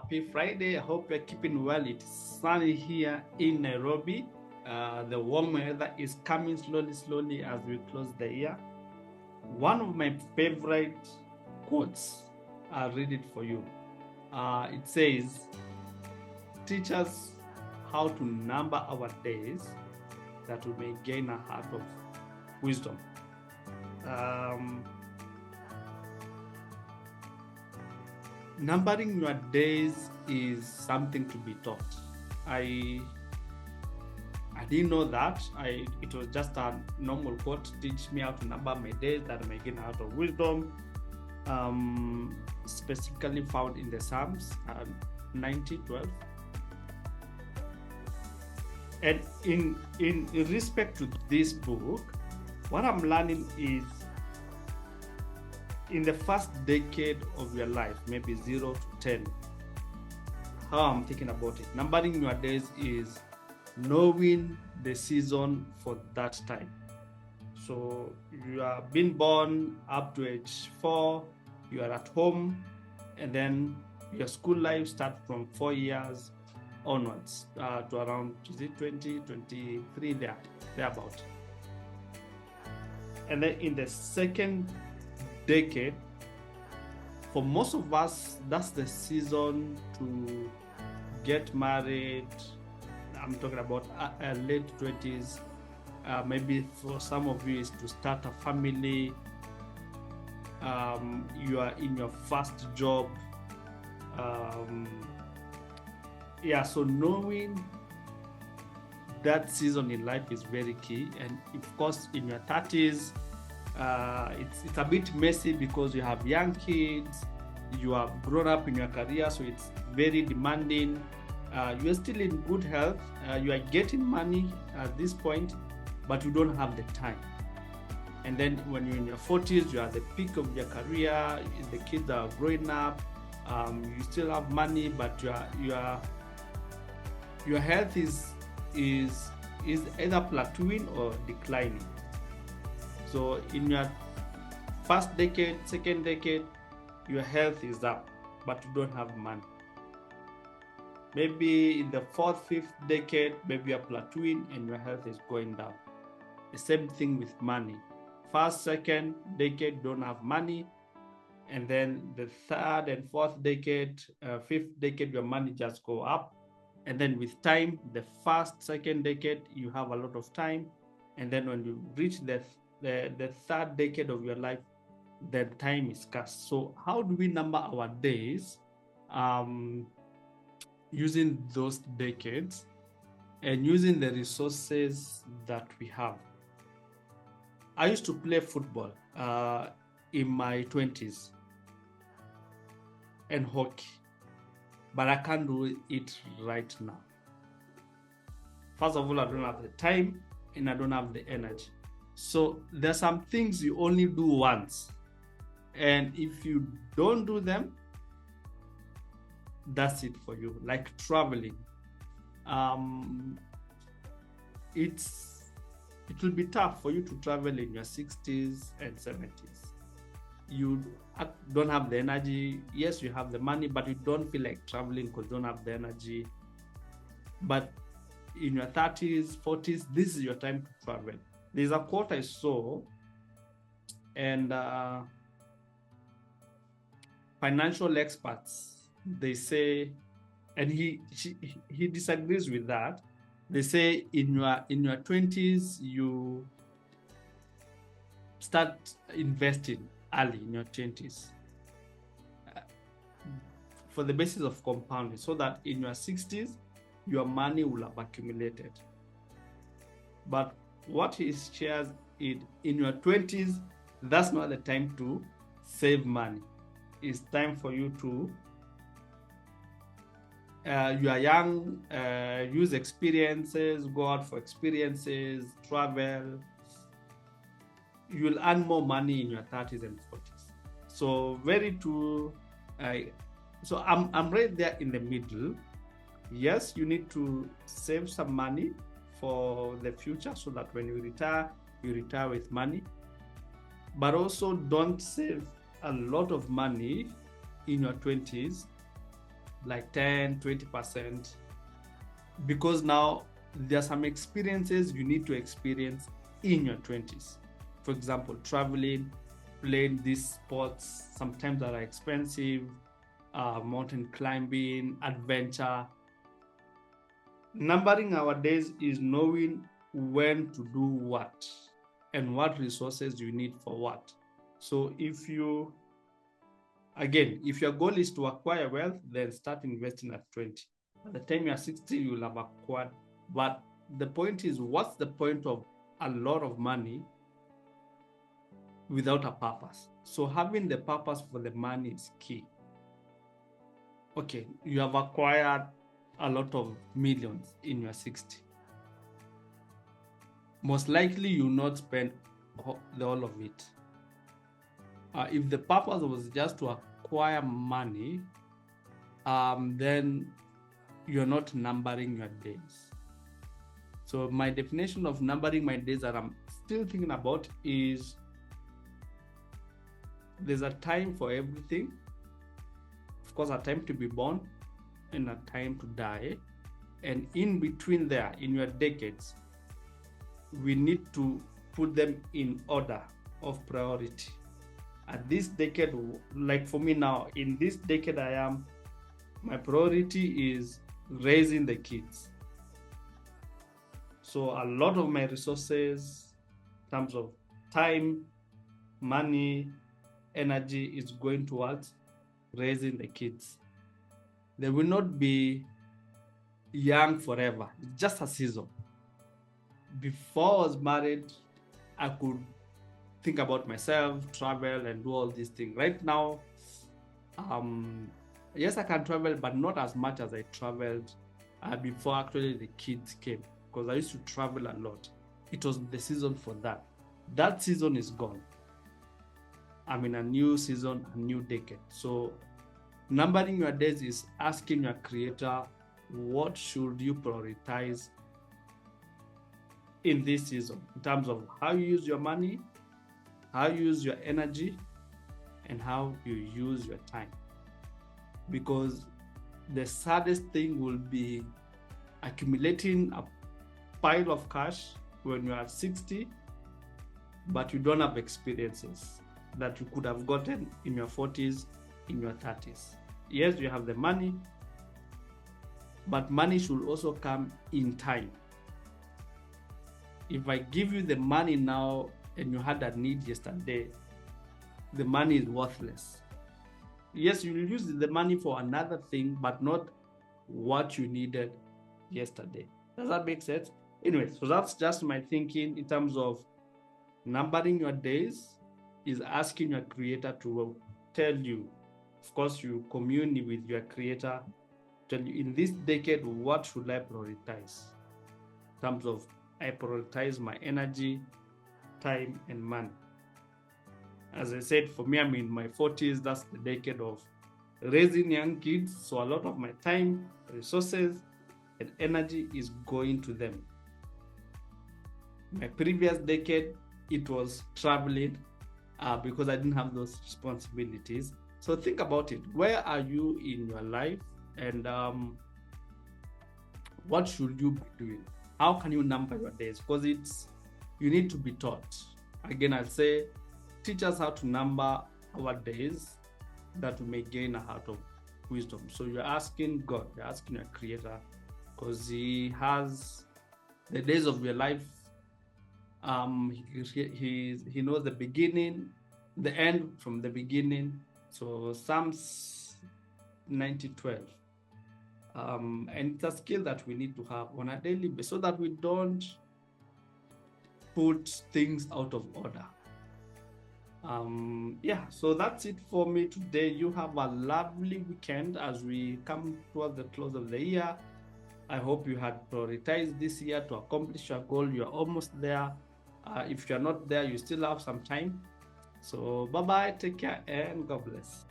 Happy Friday. I hope you're keeping well. It's sunny here in Nairobi. The warm weather is coming slowly as we close the year. One of my favorite quotes, I'll read it for you. It says, teach us how to number our days that we may gain a heart of wisdom. Numbering your days is something to be taught. I didn't know that. It was just a normal quote. Teach me how to number my days that I may gain a heart of wisdom. Specifically found in the Psalms 90:12. And in respect to this book, what I'm learning is in the first decade of your life, maybe 0 to 10, how I'm thinking about it. Numbering your days is knowing the season for that time. So you are being born up to age 4, you are at home, and then your school life starts from 4 years onwards to around 20, 23, thereabout. And then in the second decade, for most of us, that's the season to get married. I'm talking about late 20s. Maybe for some of you is to start a family. You are in your first job. So knowing that season in life is very key. And of course, in your 30s, it's a bit messy because you have young kids, you have grown up in your career, so it's very demanding. You are still in good health, you are getting money at this point, but you don't have the time. And then when you're in your 40s, you are at the peak of your career, the kids are growing up, you still have money, but your health is either plateauing or declining. So in your first decade, second decade, your health is up, but you don't have money. Maybe in the fourth, fifth decade, maybe you're plateauing and your health is going down. The same thing with money. First, second decade, don't have money. And then the third and fourth decade, fifth decade, your money just go up. And then with time, the first, second decade, you have a lot of time. And then when you reach the third decade of your life, the time is scarce. So how do we number our days using those decades and using the resources that we have? I used to play football in my 20s and hockey, but I can't do it right now. First of all, I don't have the time and I don't have the energy. So there's some things you only do once, and if you don't do them, that's it for you. Like traveling, it will be tough for you to travel in your 60s and 70s. You don't have the energy. Yes, you have the money, but you don't feel like traveling because you don't have the energy. But in your 30s, 40s, this is your time to travel. There's a quote I saw, and financial experts, they say, and he disagrees with that. They say in your 20s, you start investing early in your 20s for the basis of compounding, so that in your 60s, your money will have accumulated. But what he shares in your 20s, that's not the time to save money. It's time for you to, you are young, use experiences, go out for experiences, travel. You'll earn more money in your 30s and 40s. So very true. So I'm right there in the middle. Yes, you need to save some money for the future so that when you retire with money. But also don't save a lot of money in your 20s like 10, 20%, because now there are some experiences you need to experience in your 20s. For example, traveling, playing these sports, sometimes that are expensive, mountain climbing, adventure. Numbering our days is knowing when to do what and what resources you need for what. So if your goal is to acquire wealth, then start investing at 20. By the time you're 60, you'll have acquired. But the point is, what's the point of a lot of money without a purpose? So having the purpose for the money is key. Okay, you have acquired a lot of millions in your 60. Most likely you will not spend all of it. If the purpose was just to acquire money, then you're not numbering your days. So my definition of numbering my days that I'm still thinking about is there's a time for everything. Of course, a time to be born and a time to die. And in between there, in your decades, we need to put them in order of priority. At this decade, like for me now, in this decade my priority is raising the kids. So a lot of my resources, in terms of time, money, energy, is going towards raising the kids. They will not be young forever. It's just a season. Before I was married, I could think about myself, travel, and do all these things. Right now, yes, I can travel, but not as much as I traveled before actually the kids came, because I used to travel a lot. It was the season for that. That season is gone. I'm in a new season, a new decade. So numbering your days is asking your creator, what should you prioritize in this season in terms of how you use your money, how you use your energy, and how you use your time. Because the saddest thing will be accumulating a pile of cash when you're at 60, but you don't have experiences that you could have gotten in your 40s, in your 30s. Yes, you have the money, but money should also come in time. If I give you the money now and you had a need yesterday, the money is worthless. Yes, you will use the money for another thing, but not what you needed yesterday. Does that make sense? Anyway, so that's just my thinking in terms of numbering your days is asking your creator to tell you. Of course, you commune with your creator, tell you in this decade, what should I prioritize? In terms of I prioritize my energy, time, and money. As I said, for me, I'm in my 40s. That's the decade of raising young kids. So a lot of my time, resources, and energy is going to them. My previous decade, it was traveling because I didn't have those responsibilities. So think about it. Where are you in your life? And what should you be doing? How can you number your days? Because you need to be taught. Again, I'll say, teach us how to number our days that we may gain a heart of wisdom. So you're asking God, you're asking your creator, because he has the days of your life. He knows the beginning, the end from the beginning. So Psalms 90:12. And it's a skill that we need to have on a daily basis so that we don't put things out of order. So that's it for me today. You have a lovely weekend as we come towards the close of the year. I hope you had prioritized this year to accomplish your goal. You're almost there. If you're not there, you still have some time. So bye-bye, take care, and God bless.